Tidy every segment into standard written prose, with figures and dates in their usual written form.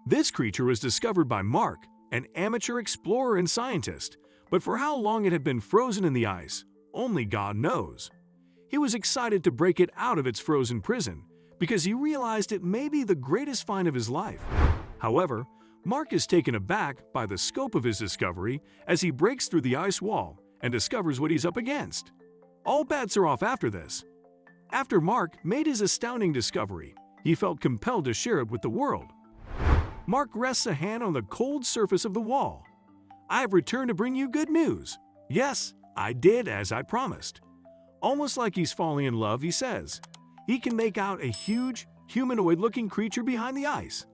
This creature was discovered by Mark, an amateur explorer and scientist, but for how long it had been frozen in the ice, only God knows. He was excited to break it out of its frozen prison because he realized it may be the greatest find of his life. However, Mark is taken aback by the scope of his discovery as he breaks through the ice wall and discovers what he's up against. All bets are off after this. After Mark made his astounding discovery, he felt compelled to share it with the world. Mark rests a hand on the cold surface of the wall. "I have returned to bring you good news. Yes, I did as I promised." Almost like he's falling in love, he says. He can make out a huge, humanoid-looking creature behind the ice.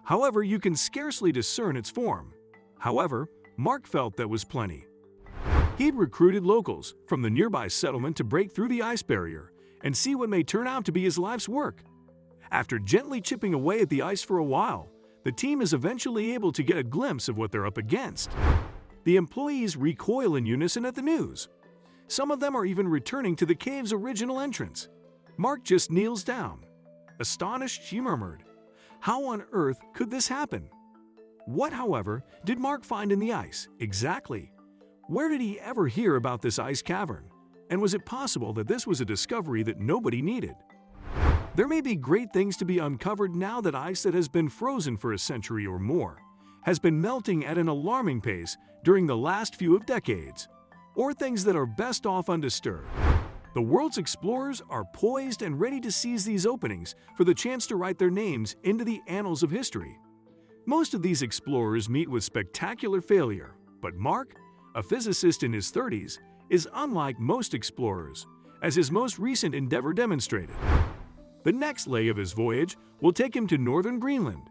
However, you can scarcely discern its form. However, Mark felt that was plenty. He'd recruited locals from the nearby settlement to break through the ice barrier and see what may turn out to be his life's work. After gently chipping away at the ice for a while, the team is eventually able to get a glimpse of what they're up against. The employees recoil in unison at the news. Some of them are even returning to the cave's original entrance. Mark just kneels down. Astonished, she murmured, "How on earth could this happen?" What, however, did Mark find in the ice, exactly? Where did he ever hear about this ice cavern? And was it possible that this was a discovery that nobody needed? There may be great things to be uncovered now that ice that has been frozen for a century or more has been melting at an alarming pace during the last few decades, or things that are best off undisturbed. The world's explorers are poised and ready to seize these openings for the chance to write their names into the annals of history. Most of these explorers meet with spectacular failure, but Mark, a physicist in his 30s, is unlike most explorers, as his most recent endeavor demonstrated. The next leg of his voyage will take him to northern Greenland,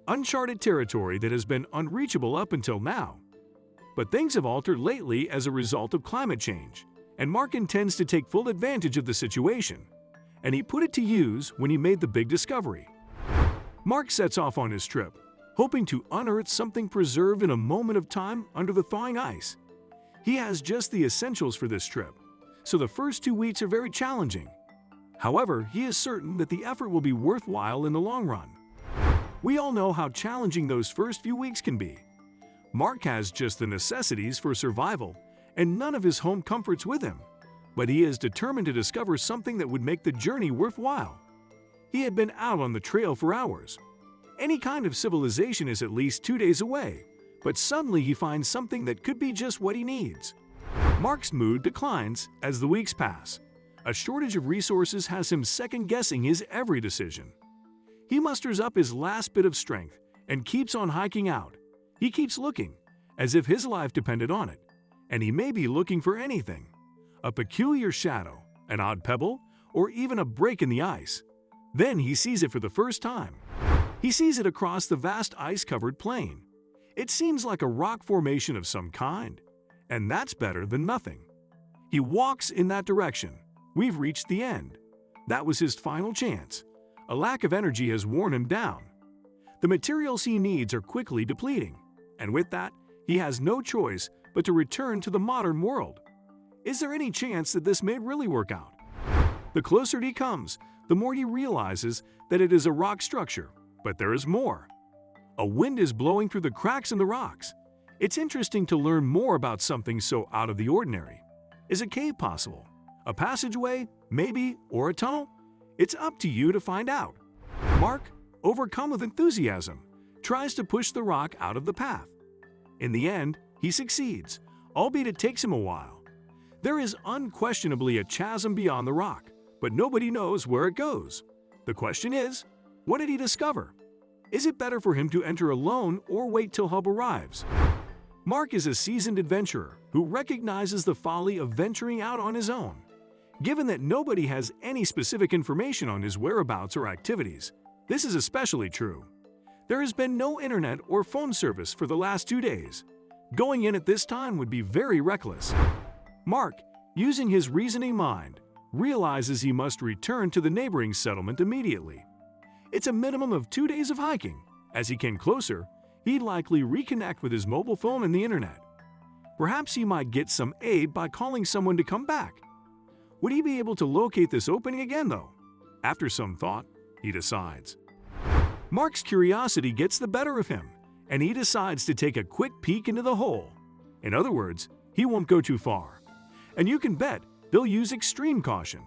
uncharted territory that has been unreachable up until now. But things have altered lately as a result of climate change, and Mark intends to take full advantage of the situation, and he put it to use when he made the big discovery. Mark sets off on his trip, hoping to unearth something preserved in a moment of time under the thawing ice. He has just the essentials for this trip, so the first 2 weeks are very challenging. However, he is certain that the effort will be worthwhile in the long run. We all know how challenging those first few weeks can be. Mark has just the necessities for survival and none of his home comforts with him, but he is determined to discover something that would make the journey worthwhile. He had been out on the trail for hours. Any kind of civilization is at least 2 days away, but suddenly he finds something that could be just what he needs. Mark's mood declines as the weeks pass. A shortage of resources has him second-guessing his every decision. He musters up his last bit of strength and keeps on hiking out. He keeps looking, as if his life depended on it, and he may be looking for anything. A peculiar shadow, an odd pebble, or even a break in the ice. Then he sees it for the first time. He sees it across the vast ice-covered plain. It seems like a rock formation of some kind, and that's better than nothing. He walks in that direction. We've reached the end. That was his final chance. A lack of energy has worn him down. The materials he needs are quickly depleting, and with that, he has no choice but to return to the modern world. Is there any chance that this may really work out? The closer he comes, the more he realizes that it is a rock structure, but there is more. A wind is blowing through the cracks in the rocks. It's interesting to learn more about something so out of the ordinary. Is a cave possible? A passageway, maybe, or a tunnel? It's up to you to find out. Mark, overcome with enthusiasm, tries to push the rock out of the path. In the end, he succeeds, albeit it takes him a while. There is unquestionably a chasm beyond the rock, but nobody knows where it goes. The question is, what did he discover? Is it better for him to enter alone or wait till help arrives? Mark is a seasoned adventurer who recognizes the folly of venturing out on his own. Given that nobody has any specific information on his whereabouts or activities, this is especially true. There has been no internet or phone service for the last 2 days. Going in at this time would be very reckless. Mark, using his reasoning mind, realizes he must return to the neighboring settlement immediately. It's a minimum of 2 days of hiking. As he came closer, he'd likely reconnect with his mobile phone and the internet. Perhaps he might get some aid by calling someone to come back. Would he be able to locate this opening again, though? After some thought, he decides. Mark's curiosity gets the better of him, and he decides to take a quick peek into the hole. In other words, he won't go too far. And you can bet he'll use extreme caution.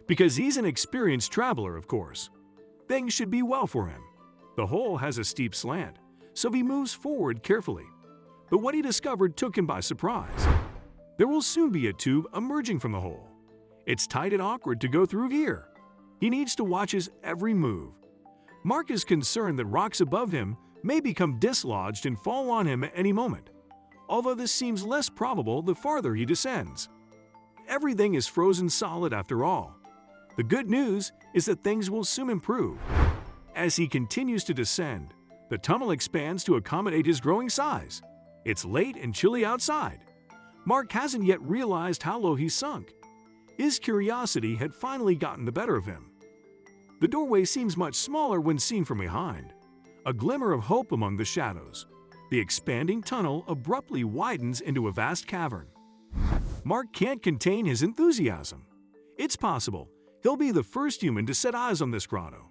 Because he's an experienced traveler, of course. Things should be well for him. The hole has a steep slant, so he moves forward carefully. But what he discovered took him by surprise. There will soon be a tube emerging from the hole. It's tight and awkward to go through here. He needs to watch his every move. Mark is concerned that rocks above him may become dislodged and fall on him at any moment, although this seems less probable the farther he descends. Everything is frozen solid after all. The good news is that things will soon improve. As he continues to descend, the tunnel expands to accommodate his growing size. It's late and chilly outside. Mark hasn't yet realized how low he's sunk. His curiosity had finally gotten the better of him. The doorway seems much smaller when seen from behind. A glimmer of hope among the shadows. The expanding tunnel abruptly widens into a vast cavern. Mark can't contain his enthusiasm. It's possible he'll be the first human to set eyes on this grotto.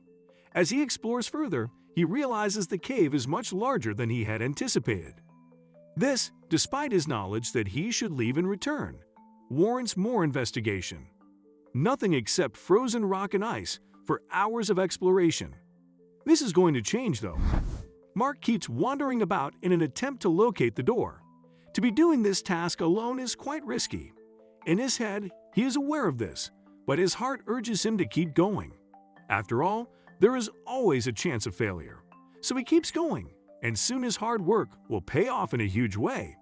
As he explores further, he realizes the cave is much larger than he had anticipated. This, despite his knowledge that he should leave and return, warrants more investigation. Nothing except frozen rock and ice for hours of exploration. This is going to change, though. Mark keeps wandering about in an attempt to locate the door. To be doing this task alone is quite risky. In his head, he is aware of this, but his heart urges him to keep going. After all, there is always a chance of failure. So he keeps going, and soon his hard work will pay off in a huge way.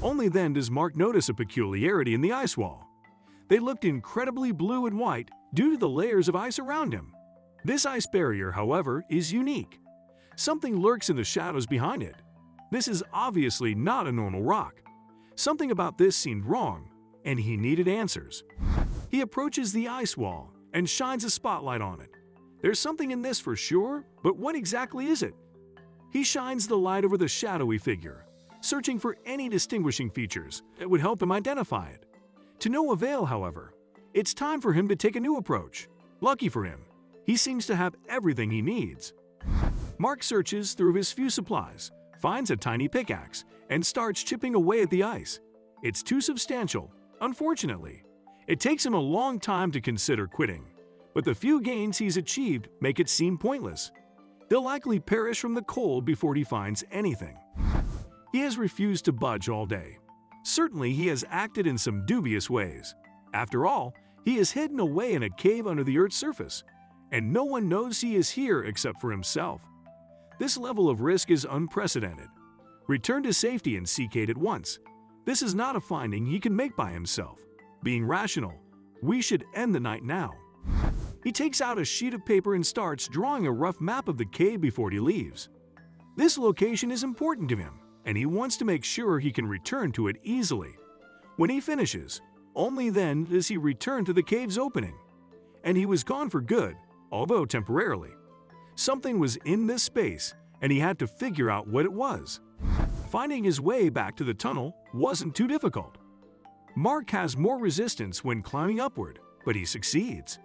Only then does Mark notice a peculiarity in the ice wall. They looked incredibly blue and white due to the layers of ice around him. This ice barrier, however, is unique. Something lurks in the shadows behind it. This is obviously not a normal rock. Something about this seemed wrong, and he needed answers. He approaches the ice wall and shines a spotlight on it. There's something in this for sure, but what exactly is it? He shines the light over the shadowy figure, searching for any distinguishing features that would help him identify it. To no avail, however. It's time for him to take a new approach. Lucky for him, he seems to have everything he needs. Mark searches through his few supplies, finds a tiny pickaxe, and starts chipping away at the ice. It's too substantial, unfortunately. It takes him a long time to consider quitting, but the few gains he's achieved make it seem pointless. He'll likely perish from the cold before he finds anything. He has refused to budge all day. Certainly, he has acted in some dubious ways. After all, he is hidden away in a cave under the Earth's surface, and no one knows he is here except for himself. This level of risk is unprecedented. Return to safety and seek aid at once. This is not a finding he can make by himself. Being rational, we should end the night now. He takes out a sheet of paper and starts drawing a rough map of the cave before he leaves. This location is important to him, and he wants to make sure he can return to it easily. When he finishes, only then does he return to the cave's opening. And he was gone for good, although temporarily. Something was in this space, and he had to figure out what it was. Finding his way back to the tunnel wasn't too difficult. Mark has more resistance when climbing upward, but he succeeds.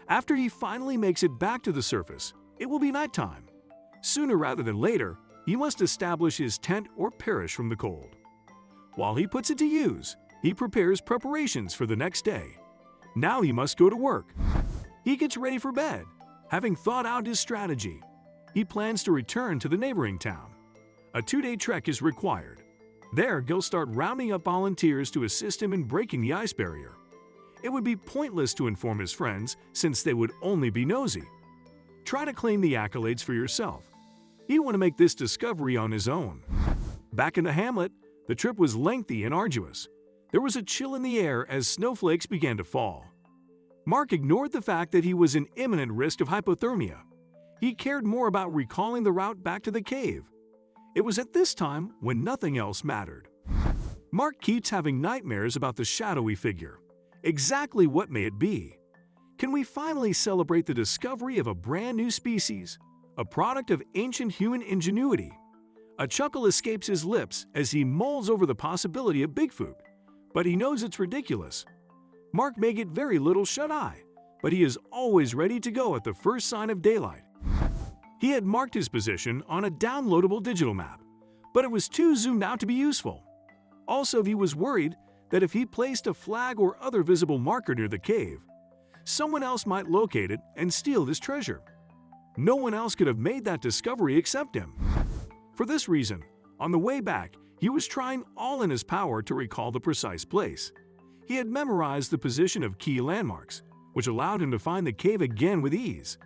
After he finally makes it back to the surface, it will be nighttime. Sooner rather than later, he must establish his tent or perish from the cold. While he puts it to use, he prepares preparations for the next day. Now he must go to work. He gets ready for bed. Having thought out his strategy, he plans to return to the neighboring town. A 2-day trek is required. There, he'll start rounding up volunteers to assist him in breaking the ice barrier. It would be pointless to inform his friends since they would only be nosy. Try to claim the accolades for yourself. He'd want to make this discovery on his own. Back in the hamlet, the trip was lengthy and arduous. There was a chill in the air as snowflakes began to fall. Mark ignored the fact that he was in imminent risk of hypothermia. He cared more about recalling the route back to the cave. It was at this time when nothing else mattered. Mark keeps having nightmares about the shadowy figure. Exactly what may it be? Can we finally celebrate the discovery of a brand new species, a product of ancient human ingenuity? A chuckle escapes his lips as he mulls over the possibility of Bigfoot, but he knows it's ridiculous. Mark may get very little shut-eye, but he is always ready to go at the first sign of daylight. He had marked his position on a downloadable digital map, but it was too zoomed out to be useful. Also, he was worried that if he placed a flag or other visible marker near the cave, someone else might locate it and steal this treasure. No one else could have made that discovery except him. For this reason, on the way back, he was trying all in his power to recall the precise place. He had memorized the position of key landmarks, which allowed him to find the cave again with ease.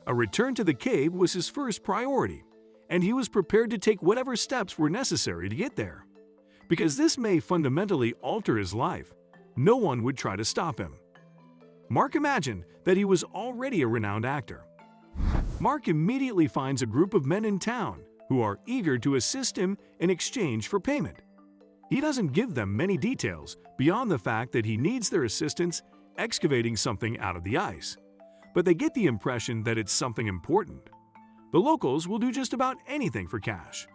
A return to the cave was his first priority, and he was prepared to take whatever steps were necessary to get there. Because this may fundamentally alter his life, no one would try to stop him. Mark imagined that he was already a renowned actor. Mark immediately finds a group of men in town who are eager to assist him in exchange for payment. He doesn't give them many details beyond the fact that he needs their assistance excavating something out of the ice, but they get the impression that it's something important. The locals will do just about anything for cash.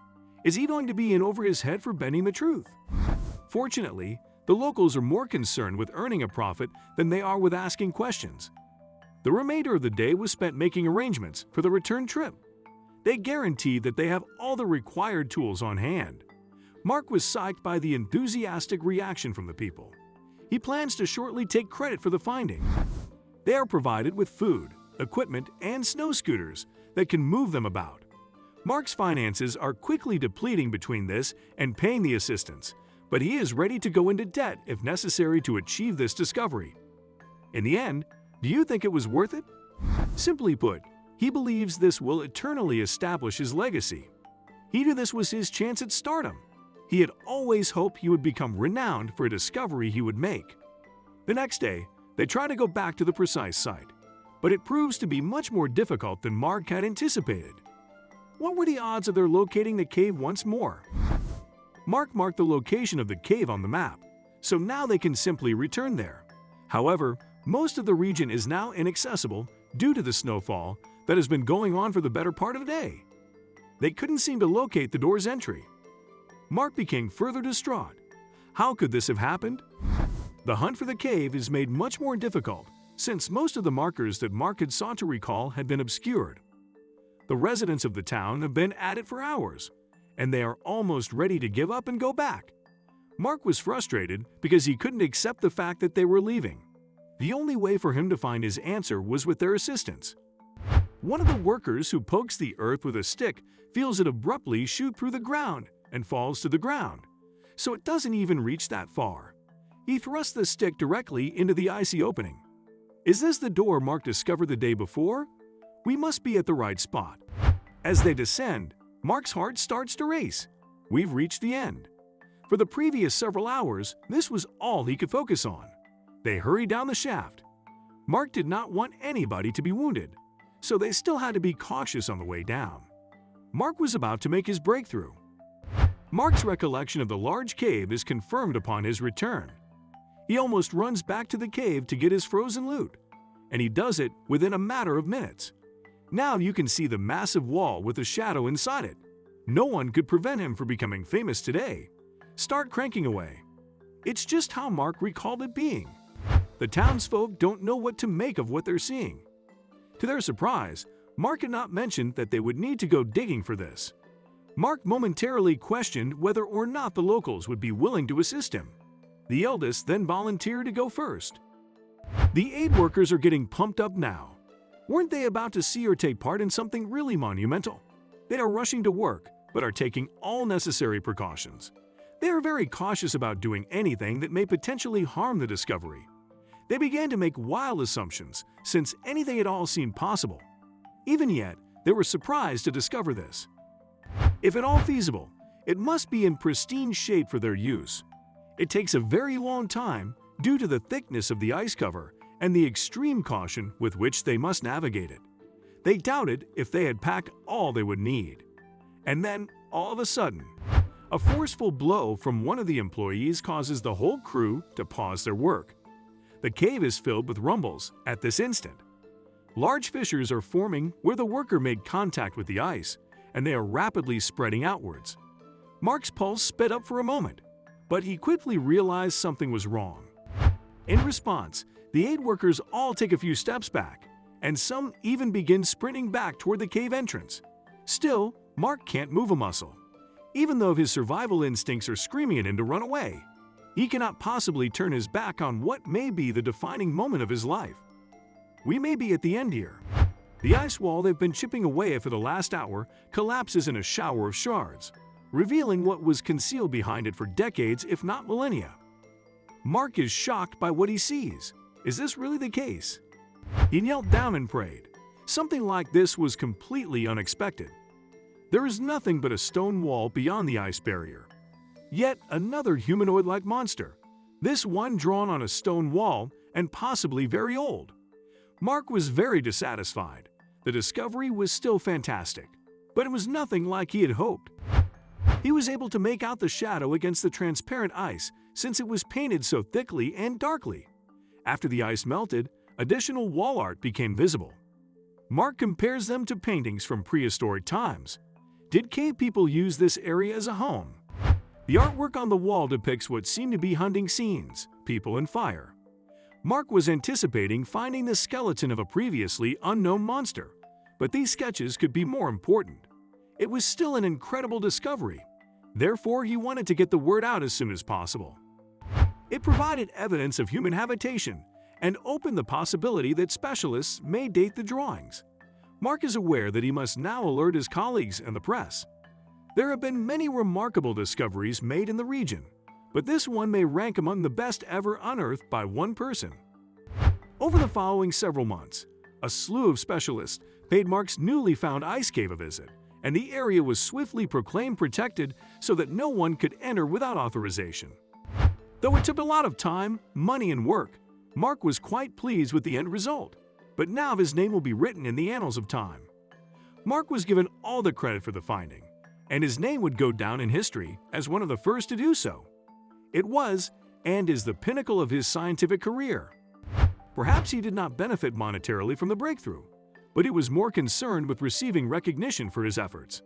Is he going to be in over his head for bending the truth? Fortunately, the locals are more concerned with earning a profit than they are with asking questions. The remainder of the day was spent making arrangements for the return trip. They guaranteed that they have all the required tools on hand. Mark was psyched by the enthusiastic reaction from the people. He plans to shortly take credit for the finding. They are provided with food, equipment, and snow scooters that can move them about. Mark's finances are quickly depleting between this and paying the assistants, but he is ready to go into debt if necessary to achieve this discovery. In the end, do you think it was worth it? Simply put, he believes this will eternally establish his legacy. He knew this was his chance at stardom. He had always hoped he would become renowned for a discovery he would make. The next day, they try to go back to the precise site, but it proves to be much more difficult than Mark had anticipated. What were the odds of their locating the cave once more? Mark marked the location of the cave on the map, so now they can simply return there. However, most of the region is now inaccessible due to the snowfall that has been going on for the better part of the day. They couldn't seem to locate the door's entry. Mark became further distraught. How could this have happened? The hunt for the cave is made much more difficult since most of the markers that Mark had sought to recall had been obscured. The residents of the town have been at it for hours, and they are almost ready to give up and go back. Mark was frustrated because he couldn't accept the fact that they were leaving. The only way for him to find his answer was with their assistance. One of the workers who pokes the earth with a stick feels it abruptly shoot through the ground and falls to the ground, so it doesn't even reach that far. He thrusts the stick directly into the icy opening. Is this the door Mark discovered the day before? We must be at the right spot. As they descend, Mark's heart starts to race. We've reached the end. For the previous several hours, this was all he could focus on. They hurry down the shaft. Mark did not want anybody to be wounded, so they still had to be cautious on the way down. Mark was about to make his breakthrough. Mark's recollection of the large cave is confirmed upon his return. He almost runs back to the cave to get his frozen loot, and he does it within a matter of minutes. Now you can see the massive wall with a shadow inside it. No one could prevent him from becoming famous today. Start cranking away. It's just how Mark recalled it being. The townsfolk don't know what to make of what they're seeing. To their surprise, Mark had not mentioned that they would need to go digging for this. Mark momentarily questioned whether or not the locals would be willing to assist him. The eldest then volunteered to go first. The aid workers are getting pumped up now. Weren't they about to see or take part in something really monumental? They are rushing to work, but are taking all necessary precautions. They are very cautious about doing anything that may potentially harm the discovery. They began to make wild assumptions, since anything at all seemed possible. Even yet, they were surprised to discover this. If at all feasible, it must be in pristine shape for their use. It takes a very long time due to the thickness of the ice cover and the extreme caution with which they must navigate it. They doubted if they had packed all they would need. And then, all of a sudden, a forceful blow from one of the employees causes the whole crew to pause their work. The cave is filled with rumbles at this instant. Large fissures are forming where the worker made contact with the ice, and they are rapidly spreading outwards. Mark's pulse sped up for a moment, but he quickly realized something was wrong. In response, the aid workers all take a few steps back, and some even begin sprinting back toward the cave entrance. Still, Mark can't move a muscle. Even though his survival instincts are screaming at him to run away, he cannot possibly turn his back on what may be the defining moment of his life. We may be at the end here. The ice wall they've been chipping away at for the last hour collapses in a shower of shards, revealing what was concealed behind it for decades, if not millennia. Mark is shocked by what he sees. Is this really the case? He knelt down and prayed. Something like this was completely unexpected. There is nothing but a stone wall beyond the ice barrier. Yet another humanoid-like monster, this one drawn on a stone wall and possibly very old. Mark was very dissatisfied. The discovery was still fantastic, but it was nothing like he had hoped. He was able to make out the shadow against the transparent ice since it was painted so thickly and darkly. After the ice melted, additional wall art became visible. Mark compares them to paintings from prehistoric times. Did cave people use this area as a home? The artwork on the wall depicts what seem to be hunting scenes, people and fire. Mark was anticipating finding the skeleton of a previously unknown monster, but these sketches could be more important. It was still an incredible discovery. Therefore, he wanted to get the word out as soon as possible. It provided evidence of human habitation and opened the possibility that specialists may date the drawings. Mark is aware that he must now alert his colleagues and the press. There have been many remarkable discoveries made in the region, but this one may rank among the best ever unearthed by one person. Over the following several months, a slew of specialists paid Mark's newly found ice cave a visit, and the area was swiftly proclaimed protected so that no one could enter without authorization. Though it took a lot of time, money, and work, Mark was quite pleased with the end result, but now his name will be written in the annals of time. Mark was given all the credit for the finding, and his name would go down in history as one of the first to do so. It was, and is the pinnacle of his scientific career. Perhaps he did not benefit monetarily from the breakthrough, but he was more concerned with receiving recognition for his efforts.